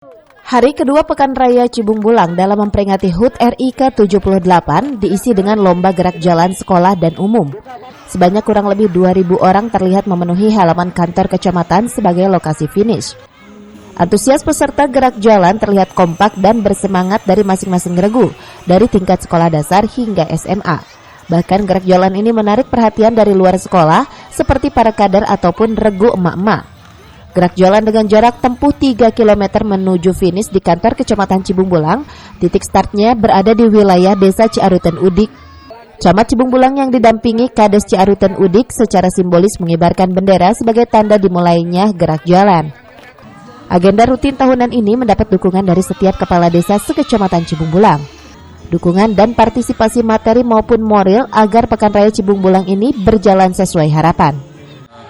Hari kedua Pekan Raya Cibung Bulang dalam memperingati HUT RI ke-78 diisi dengan lomba gerak jalan sekolah dan umum. Sebanyak kurang lebih 2.000 orang terlihat memenuhi halaman kantor kecamatan sebagai lokasi finish. Antusias peserta gerak jalan terlihat kompak dan bersemangat dari masing-masing regu, dari tingkat sekolah dasar hingga SMA. Bahkan gerak jalan ini menarik perhatian dari luar sekolah, seperti para kader ataupun regu emak-emak. Gerak jalan dengan jarak tempuh 3 km menuju finish di kantor Kecamatan Cibung Bulang. Titik startnya berada di wilayah Desa Ciaruten Udik. Camat Cibung Bulang yang didampingi Kades Ciaruten Udik secara simbolis mengibarkan bendera sebagai tanda dimulainya gerak jalan. Agenda rutin tahunan ini mendapat dukungan dari setiap kepala desa sekecamatan Cibung Bulang. Dukungan dan partisipasi materi maupun moral agar Pekan Raya Cibung Bulang ini berjalan sesuai harapan.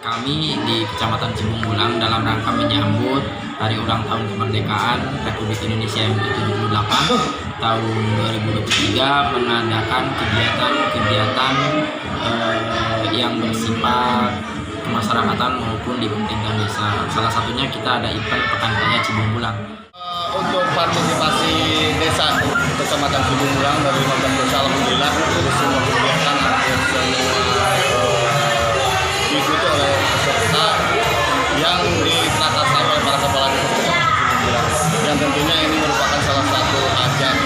Kami di Kecamatan Cibung Bulang dalam rangka menyambut Hari Ulang Tahun Kemerdekaan Republik Indonesia yang ke-78 tahun 2023 mengadakan kegiatan-kegiatan yang bersifat kemasyarakatan maupun di tingkat desa. Salah satunya kita ada event Pekan Raya Cibung Bulang. Untuk partisipasi desa Kecamatan Cibung Bulang dari 15 desa, alhamdulillah dari semua kegiatan diikuti oleh peserta yang ditrakasai oleh para kepala desa Kecamatan Cibung Bulang. Yang tentunya ini merupakan salah satu ajang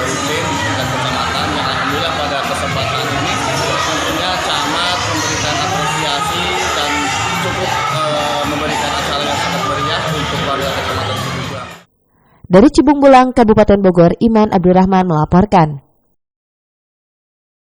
rutin tingkat kecamatan yang alhamdulillah pada kesempatan ini tentunya camat memberikan apresiasi dan cukup memberikan acara yang sangat meriah untuk warga Kecamatan Cibung Bulang. Dari Cibung Bulang, Kabupaten Bogor, Iman Abdurrahman melaporkan.